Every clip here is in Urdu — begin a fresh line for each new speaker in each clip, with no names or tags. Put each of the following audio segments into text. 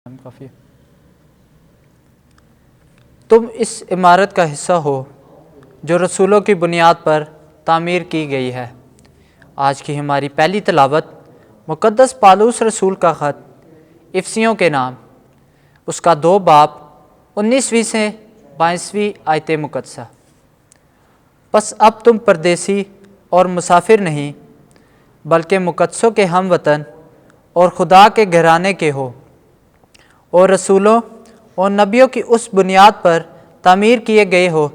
کافی تم اس عمارت کا حصہ ہو جو رسولوں کی بنیاد پر تعمیر کی گئی ہے۔ آج کی ہماری پہلی تلاوت مقدس پالوس رسول کا خط افسیوں کے نام، اس کا 2 باب 19ویں سے 22ویں آیت مقدسہ۔ پس اب تم پردیسی اور مسافر نہیں بلکہ مقدسوں کے ہم وطن اور خدا کے گھرانے کے ہو، اور رسولوں اور نبیوں کی اس بنیاد پر تعمیر کیے گئے ہو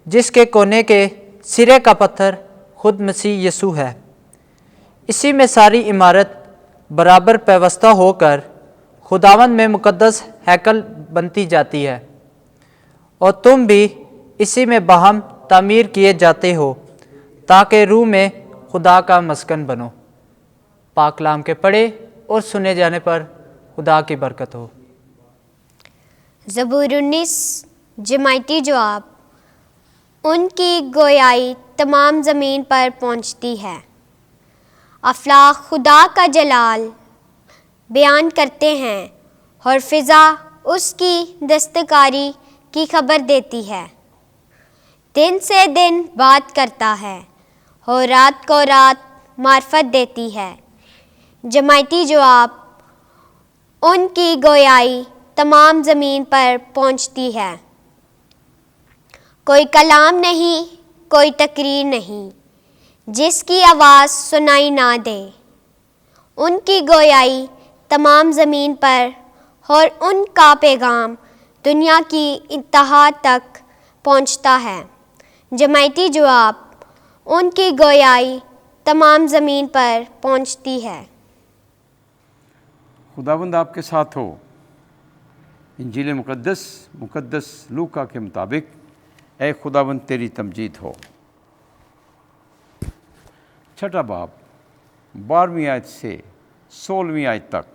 جس کے کونے کے سرے کا پتھر خود مسیح یسوع ہے۔ اسی میں ساری عمارت برابر پیوستہ ہو کر خداوند میں مقدس ہیکل بنتی جاتی ہے، اور تم بھی اسی میں باہم تعمیر کیے جاتے ہو تاکہ روح میں خدا کا مسکن بنو۔ پاک کلام کے پڑھے اور سنے جانے پر خدا کی برکت ہو۔
زبور 19 جماعتی جواب۔ ان کی گویائی تمام زمین پر پہنچتی ہے، افلاق خدا کا جلال بیان کرتے ہیں، اور فضا اس کی دستکاری کی خبر دیتی ہے۔ دن سے دن بات کرتا ہے اور رات کو رات معرفت دیتی ہے۔ جماعتی جواب۔ ان کی گویائی تمام زمین پر پہنچتی ہے، کوئی کلام نہیں، کوئی تقریر نہیں جس کی آواز سنائی نہ دے۔ ان کی گویائی تمام زمین پر، اور ان کا پیغام دنیا کی انتہا تک پہنچتا ہے۔ جماعتی جواب۔ ان کی گویائی تمام زمین پر پہنچتی ہے۔
خداوند آپ کے ساتھ ہو۔ انجیل مقدس لوکا کے مطابق اے خداوند تیری تمجید ہو۔ 6 باب 12ویں آیت سے 16ویں آیت تک۔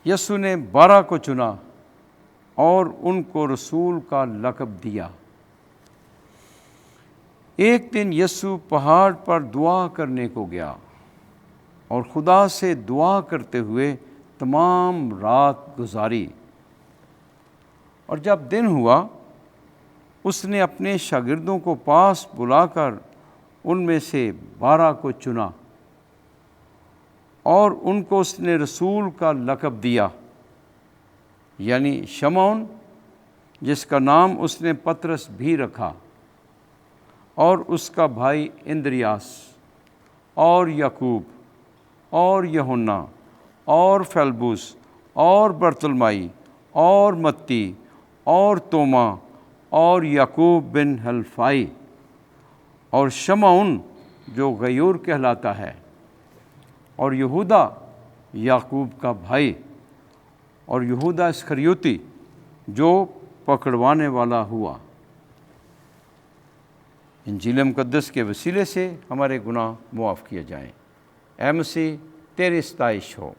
یسوع نے 12 کو چنا اور ان کو رسول کا لقب دیا۔ ایک دن یسوع پہاڑ پر دعا کرنے کو گیا اور خدا سے دعا کرتے ہوئے تمام رات گزاری، اور جب دن ہوا اس نے اپنے شاگردوں کو پاس بلا کر ان میں سے 12 کو چنا، اور ان کو اس نے رسول کا لقب دیا، یعنی شمعون جس کا نام اس نے پطرس بھی رکھا، اور اس کا بھائی اندریاس، اور یعقوب، اور یوحنا، اور فیلبس، اور برتلمائی، اور متی، اور توما، اور یعقوب بن حلفائی، اور شمعون جو غیور کہلاتا ہے، اور یہودا یعقوب کا بھائی، اور یہودا اسخریوتی جو پکڑوانے والا ہوا۔ انجیل مقدس کے وسیلے سے ہمارے گناہ معاف کیے جائیں۔ اے مسیح تیری ستائش ہو۔